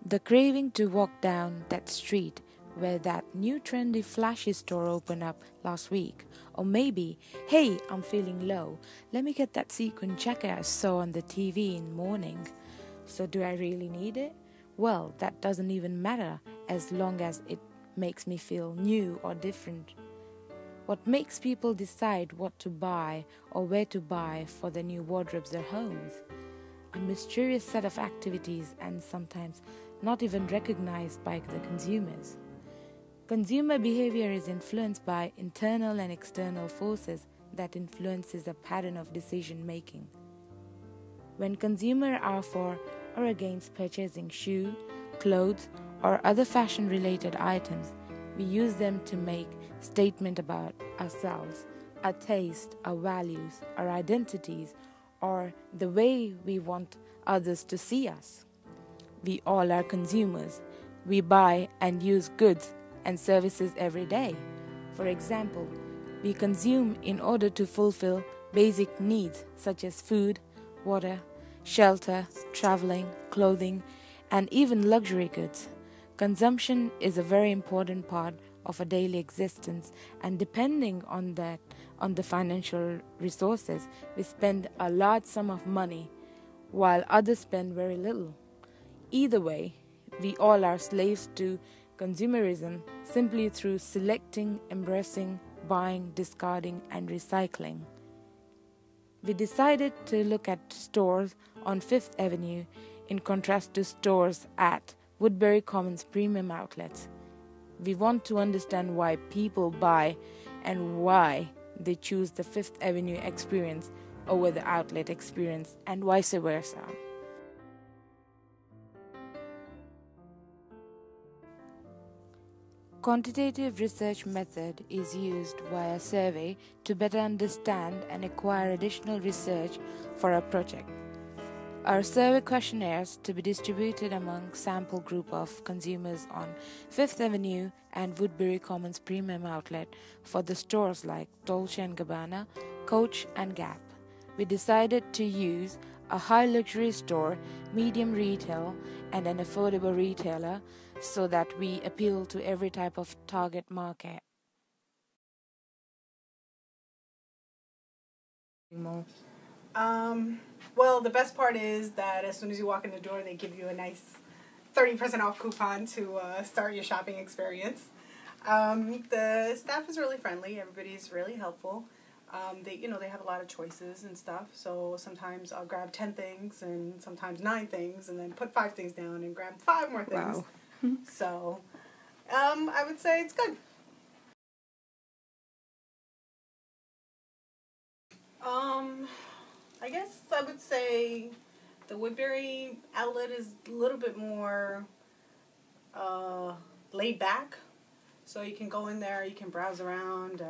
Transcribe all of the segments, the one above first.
The craving to walk down that street where that new trendy flashy store opened up last week. Or maybe, hey, I'm feeling low. Let me get that sequin jacket I saw on the TV in the morning. So do I really need it? Well, that doesn't even matter as long as it makes me feel new or different. What makes people decide what to buy or where to buy for their new wardrobes or homes? A mysterious set of activities and sometimes not even recognized by the consumers. Consumer behavior is influenced by internal and external forces that influences a pattern of decision making. When consumers are for or against purchasing shoes, clothes, or other fashion-related items, we use them to make statements about ourselves, our taste, our values, our identities, or the way we want others to see us. We all are consumers. We buy and use goods and services every day. For example, we consume in order to fulfill basic needs such as food, water, shelter, traveling, clothing, and even luxury goods. Consumption is a very important part of a daily existence, and depending on the financial resources, we spend a large sum of money while others spend very little. Either way, we all are slaves to consumerism simply through selecting, embracing, buying, discarding, and recycling. We decided to look at stores on Fifth Avenue in contrast to stores at Woodbury Commons premium outlets. We want to understand why people buy and why they choose the Fifth Avenue experience over the outlet experience and vice versa. Quantitative research method is used via survey to better understand and acquire additional research for a project. Our survey questionnaires to be distributed among sample group of consumers on Fifth Avenue and Woodbury Commons premium outlet for the stores like Dolce & Gabbana, Coach and Gap. We decided to use a high luxury store, medium retail, and an affordable retailer so that we appeal to every type of target market. Well, the best part is that as soon as you walk in the door, they give you a nice 30% off coupon to start your shopping experience. The staff is really friendly. Everybody's really helpful. They have a lot of choices and stuff. So sometimes I'll grab 10 things and sometimes 9 things and then put 5 things down and grab 5 more things. Wow. So I would say it's good. I guess I would say the Woodbury outlet is a little bit more laid back. So you can go in there, you can browse around.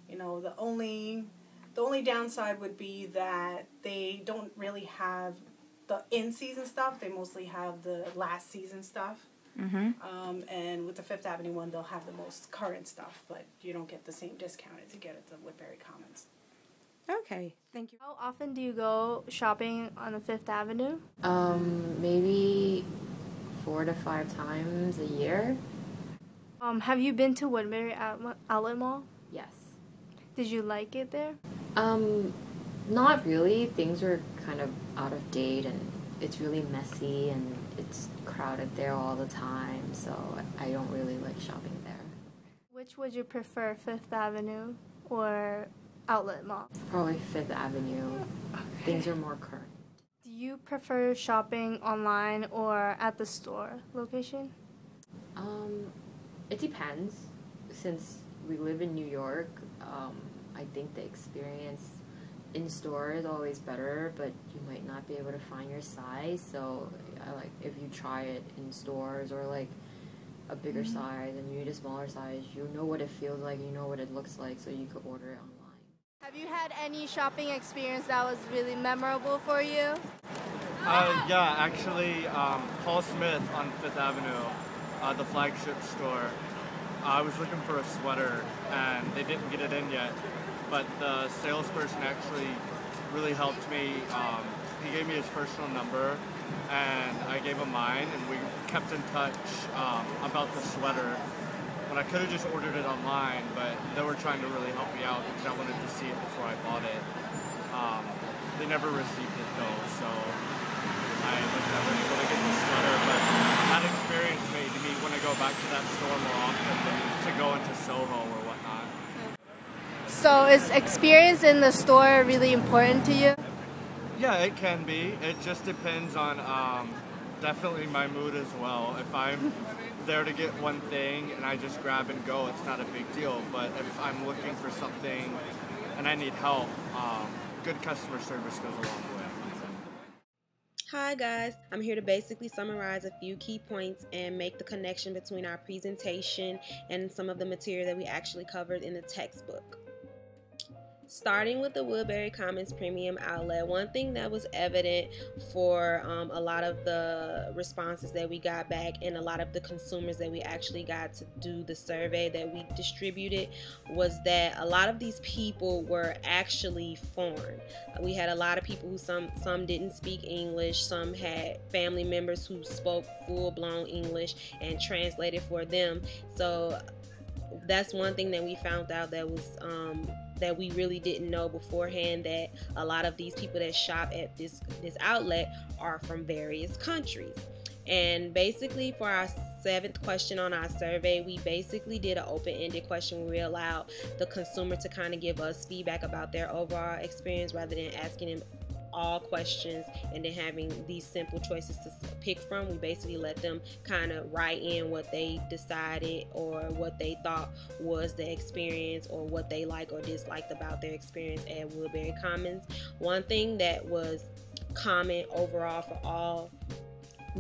The only downside would be that they don't really have the in-season stuff. They mostly have the last season stuff. Mm-hmm. And with the Fifth Avenue one, they'll have the most current stuff, but you don't get the same discount as you get at the Woodbury Commons. Okay, thank you. How often do you go shopping on the Fifth Avenue? Maybe 4 to 5 times a year. Have you been to Woodbury Outlet Mall? Yes. Did you like it there? Not really. Things are kind of out of date and it's really messy and it's crowded there all the time, so I don't really like shopping there. Which would you prefer, Fifth Avenue or Outlet Mall? Probably Fifth Avenue. Okay. Things are more current. Do you prefer shopping online or at the store location? It depends. Since we live in New York, I think the experience in store is always better, but you might not be able to find your size, so if you try it in stores or like a bigger size and you need a smaller size, you know what it feels like, you know what it looks like, so you could order it online. Have you had any shopping experience that was really memorable for you? Yeah, actually, Paul Smith on Fifth Avenue, the flagship store. I was looking for a sweater and they didn't get it in yet, but the salesperson actually really helped me he gave me his personal number, and I gave him mine, and we kept in touch about the sweater. When I could have just ordered it online, but they were trying to really help me out because I wanted to see it before I bought it. They never received it though, so I was never able to get the sweater, but that experience made me want to go back to that store more often than to go into Soho or whatnot. So is experience in the store really important to you? Yeah, it can be. It just depends on definitely my mood as well. If I'm there to get one thing and I just grab and go, it's not a big deal. But if I'm looking for something and I need help, good customer service goes a long way. Hi guys, I'm here to basically summarize a few key points and make the connection between our presentation and some of the material that we actually covered in the textbook. Starting with the Woodbury Commons Premium Outlet, one thing that was evident for a lot of the responses that we got back and a lot of the consumers that we actually got to do the survey that we distributed was that a lot of these people were actually foreign. We had a lot of people who some didn't speak English, some had family members who spoke full-blown English and translated for them. So that's one thing that we found out that was that we really didn't know beforehand, that a lot of these people that shop at this outlet are from various countries. And basically for our 7th question on our survey, we basically did an open-ended question where we allowed the consumer to kind of give us feedback about their overall experience rather than asking them all questions and then having these simple choices to pick from. We basically let them kind of write in what they decided or what they thought was the experience or what they liked or disliked about their experience at Woodbury Commons. One thing that was common overall for all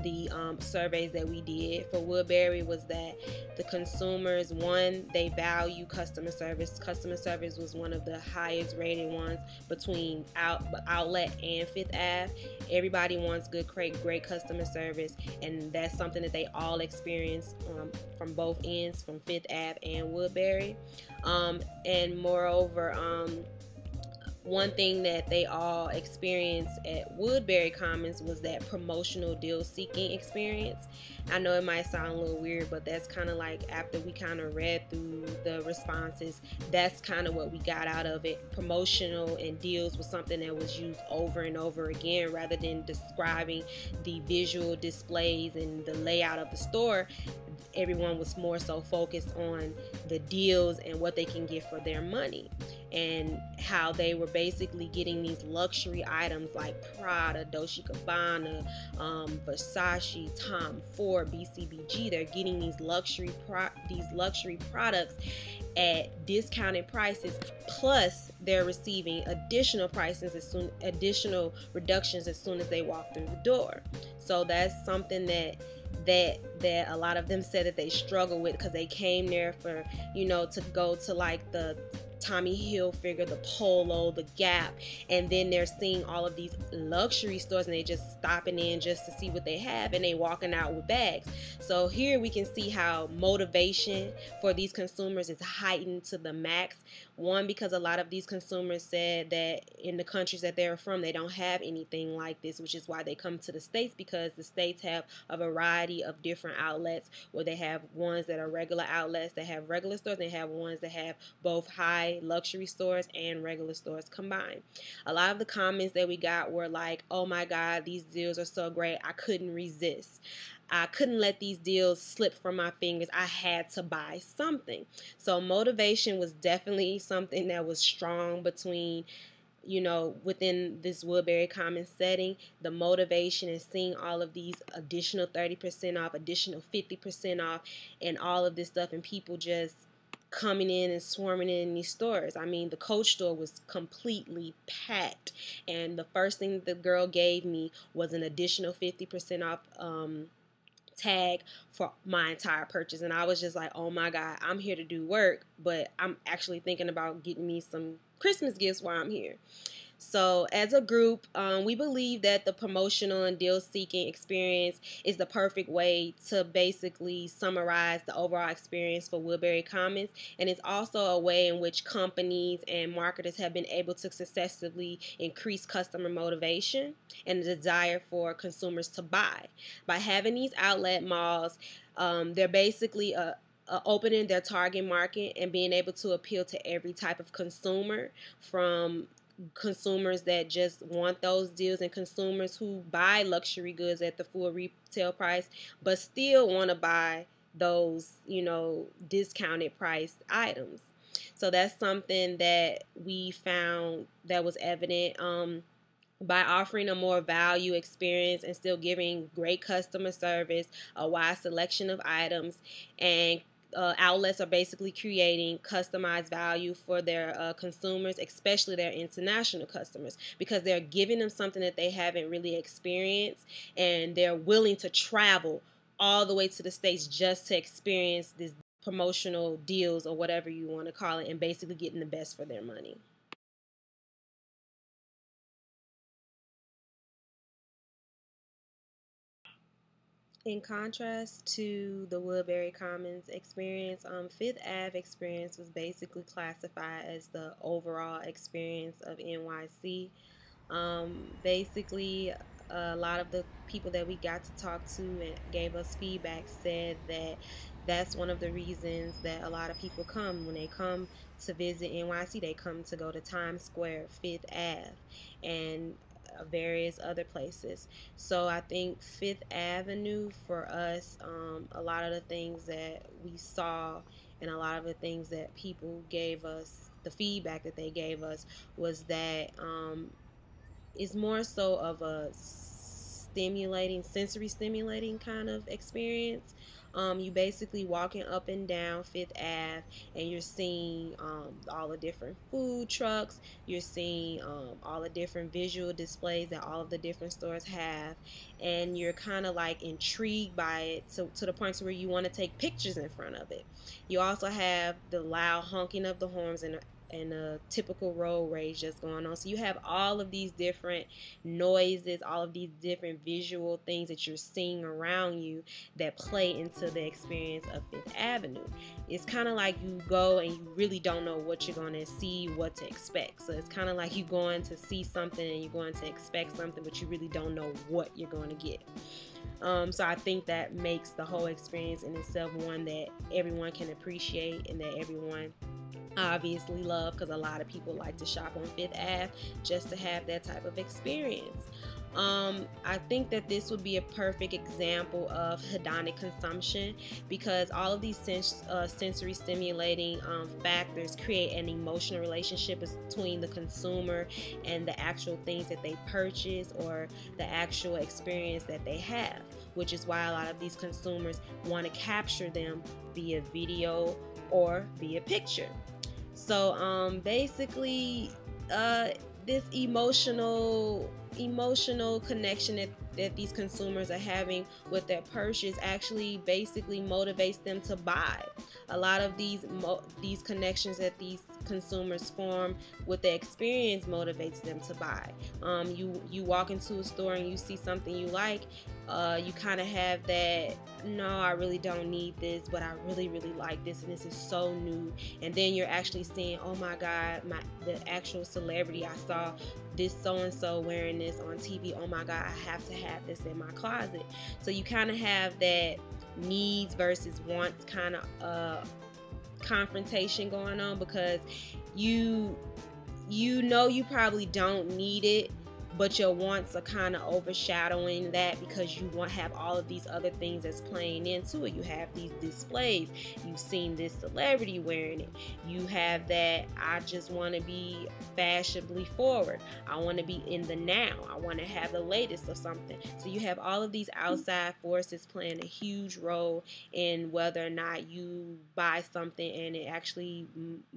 the surveys that we did for Woodbury was that the consumers, one, they value customer service. Customer service was one of the highest rated ones between Outlet and Fifth Ave. Everybody wants good, great customer service, and that's something that they all experience from both ends, from Fifth Ave and Woodbury. And moreover, one thing that they all experienced at Woodbury Commons was that promotional deal seeking experience. I know it might sound a little weird, but that's kind of like, after we kind of read through the responses, that's kind of what we got out of it. Promotional and deals was something that was used over and over again rather than describing the visual displays and the layout of the store. Everyone was more so focused on the deals and what they can get for their money, and how they were basically getting these luxury items like Prada, Dolce & Gabbana, Versace, Tom Ford, BCBG. They're getting these luxury products at discounted prices, plus they're receiving additional additional reductions as soon as they walk through the door. So that's something that a lot of them said that they struggle with, because they came there for, to go to like the Tommy Hilfiger, the Polo, the Gap, and then they're seeing all of these luxury stores and they just stopping in just to see what they have, and they walking out with bags. So here we can see how motivation for these consumers is heightened to the max. One, because a lot of these consumers said that in the countries that they're from, they don't have anything like this, which is why they come to the States, because the States have a variety of different outlets, where they have ones that are regular outlets that have regular stores, and they have ones that have both high luxury stores and regular stores combined. A lot of the comments that we got were like, oh my God, these deals are so great, I couldn't resist. I couldn't let these deals slip from my fingers. I had to buy something. So motivation was definitely something that was strong between, within this Woodbury Commons setting. The motivation and seeing all of these additional 30% off, additional 50% off, and all of this stuff, and people just coming in and swarming in these stores. I mean, the Coach store was completely packed, and the first thing the girl gave me was an additional 50% off tag for my entire purchase. And I was just like, oh my God, I'm here to do work, but I'm actually thinking about getting me some Christmas gifts while I'm here. So, as a group, we believe that the promotional and deal seeking experience is the perfect way to basically summarize the overall experience for Woodbury Commons. And it's also a way in which companies and marketers have been able to successfully increase customer motivation and the desire for consumers to buy. By having these outlet malls, they're basically opening their target market and being able to appeal to every type of consumer, from consumers that just want those deals and consumers who buy luxury goods at the full retail price but still want to buy those, discounted priced items. So that's something that we found that was evident. By offering a more value experience and still giving great customer service, a wide selection of items, and outlets are basically creating customized value for their consumers, especially their international customers, because they're giving them something that they haven't really experienced, and they're willing to travel all the way to the States just to experience these promotional deals or whatever you want to call it, and basically getting the best for their money. In contrast to the Woodbury Commons experience, Fifth Ave experience was basically classified as the overall experience of NYC. Basically, a lot of the people that we got to talk to and gave us feedback said that that's one of the reasons that a lot of people come. When they come to visit NYC, they come to go to Times Square, Fifth Ave, and various other places. So I think Fifth Avenue for us, a lot of the things that we saw and a lot of the things that people gave us, the feedback that they gave us, was that it's more so of a sensory stimulating kind of experience. You basically walking up and down Fifth Ave, and you're seeing all the different food trucks. You're seeing all the different visual displays that all of the different stores have, and you're kind of like intrigued by it to the point where you want to take pictures in front of it. You also have the loud honking of the horns and a typical road rage that's going on. So you have all of these different noises, all of these different visual things that you're seeing around you that play into the experience of Fifth Avenue. It's kind of like you go and you really don't know what you're going to see, what to expect. So it's kind of like you going to see something and you're going to expect something, but you really don't know what you're going to get. So I think that makes the whole experience in itself one that everyone can appreciate and that everyone obviously love, because a lot of people like to shop on Fifth Ave just to have that type of experience. I think that this would be a perfect example of hedonic consumption, because all of these sensory stimulating factors create an emotional relationship between the consumer and the actual things that they purchase or the actual experience that they have, which is why a lot of these consumers want to capture them via video or via picture. So basically, this emotional connection that these consumers are having with their purchase actually basically motivates them to buy. A lot of these connections that these consumers form with the experience motivates them to buy. You walk into a store and you see something you like. You kind of have that, no, I really don't need this, but I really like this, and this is so new. And then you're actually seeing, oh my God, the actual celebrity I saw, this so-and-so wearing this on TV. Oh my God, I have to have this in my closet. So you kind of have that needs versus wants kind of confrontation going on, because you probably don't need it, but your wants are kind of overshadowing that, because you have all of these other things that's playing into it. You have these displays, you've seen this celebrity wearing it, you have that I just want to be fashionably forward, I want to be in the now, I want to have the latest of something. So you have all of these outside forces playing a huge role in whether or not you buy something, and it actually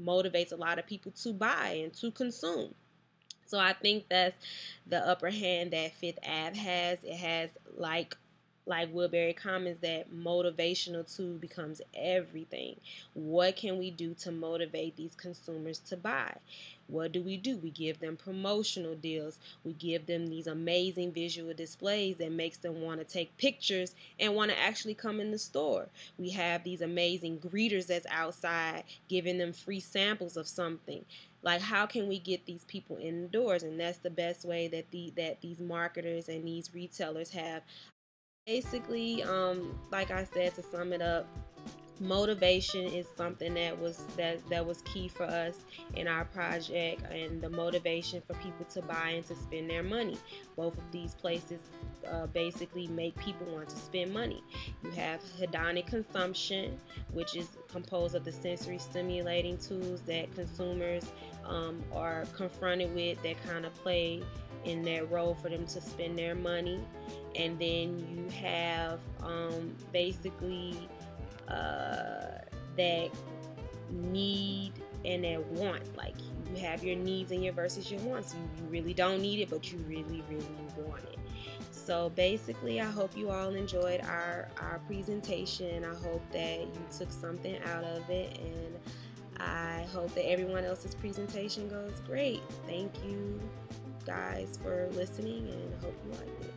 motivates a lot of people to buy and to consume. So I think that's the upper hand that Fifth Ave has. It has, like like Woodbury Commons, that motivational tool becomes everything. What can we do to motivate these consumers to buy? What do? We give them promotional deals. We give them these amazing visual displays that makes them want to take pictures and want to actually come in the store. We have these amazing greeters that's outside giving them free samples of something. Like, how can we get these people indoors? And that's the best way that these marketers and these retailers have. Basically, like I said, to sum it up, motivation is something that was key for us in our project, and the motivation for people to buy and to spend their money. Both of these places basically make people want to spend money. You have hedonic consumption, which is composed of the sensory stimulating tools that consumers are confronted with, that kind of play in their role for them to spend their money. And then you have basically that need and that want. Like, you have your needs and your versus your wants. You really don't need it, but you really, really want it. So basically, I hope you all enjoyed our presentation. I hope that you took something out of it, and I hope that everyone else's presentation goes great. Thank you guys for listening, and I hope you liked it.